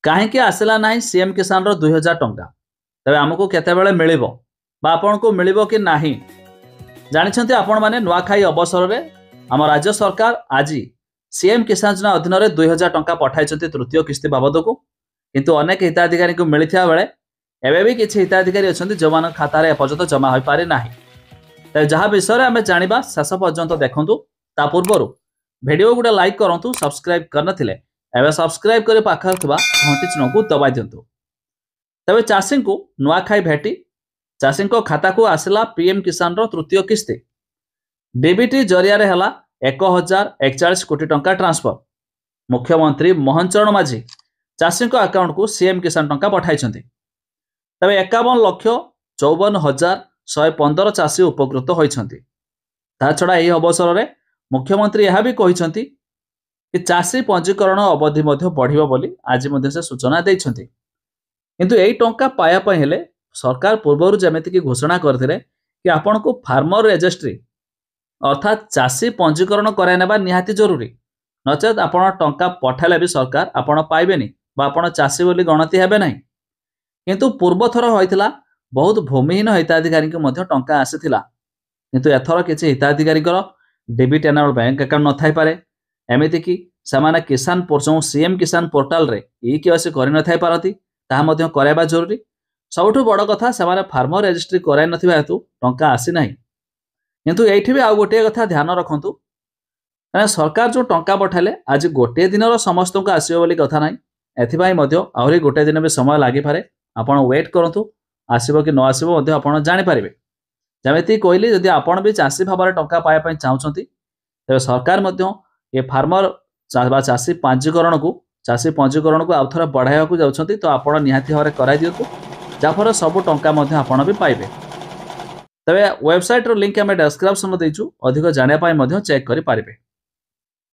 कहीं आसला ना सीएम किसान 2000 टंका तेज आमको केतबेले मिलिबो बा आपनको मिलिबो कि नाही जानिछन्ति आपण माने नुआखाई अवसर में आम राज्य सरकार आज सीएम किसान योजना अधीन 2000 टंका पठाई तृतीय किस्ती बाबद को किंतु अनेक हिताधिकारी को मिलता बेले एवं भी किसी हिताधिकारी अच्छा जो खाता एपर्यंत जमा हो पारि ना तेज जहाँ विषय में आम जाना शेष पर्यंत देखूँ ता पूर्व वीडियो गोटे लाइक करूँ सब्सक्राइब करनथिले एवं सब्सक्राइब कर पाखर घंटी चिन्ह को दबाई दिंतु। तेज चाषी को नुआखाई भेटी चाषी खाता को आसला पीएम किसान तृतीय किस्ती डीबीटी जरिया 1041 कोटी टंका ट्रांसफर। मुख्यमंत्री मोहन चरण माझी चाषी अकाउंट को सीएम किसान टंका पठाई तेज 51,54,115 चाषी उपकृत होती। छड़ा यह अवसर में मुख्यमंत्री यह भी कहते कि चाषी पंजीकरण अवधि बढ़िबो बोली आज से सूचना देइछन्ति। किंतु यही टंका पाया हेले सरकार पूर्वर जमिति घोषणा करथिले कि आपण को फार्मर रजिस्ट्री अर्थात चाषी पंजीकरण कराई नेबा निहाती जरूरी नचेत आपण टंका पठाइले भी सरकार आपण पाइबेनी बा आपण चाषी बोली गणति हेबे नहीं। किंतु पूर्व थर होइतिला बहुत भूमिहीन हिताधिकारी को मध्य टंका आसीथिला किंतु एथर किछि हिताधिकारी डेबिट एनाबल बैंक अकाउंट न थाई पारे एमिति कि सामान्य किसान पोर्टल सीएम किसान पोर्टाल रे केवाईसी करि न थाई पारती ताहा मध्य कराइबा जरूरी। सबुठु बड़ कथा सामान्य फार्मर रजिस्ट्री कराइ नथिबा हेतु टंका आसी नाही। किंतु एठी भी आ गोटे कथा ध्यान रखंतु सरकार जो टंका पठाइले आज गोटे दिनर समस्त को आसीबो बोली कथा नाही एथिबाई मध्य आहुरी गोटे दिन भी समय लागि पारे आपण वेट करंतु आसीबो कि न आसीबो मध्य आपण जानि पारिबे। जमिति कहली जदि आपण भी चाषी भाव में टंका पाया पई चाहुचंती तेबे सरकार मध्य ये फार्मर चाषी पंजीकरण को आउ थे बढ़ाइबा को जाउछंती तो आपण निहाती भाव कराई दियंतु जाफर सब टंका मध्य आपण भी पाइबे। तबे वेबसाइट रो लिंक आम डिस्क्रिप्शन में देइछु अधिक जानिया पाई मध्य चेक करि पारिबे।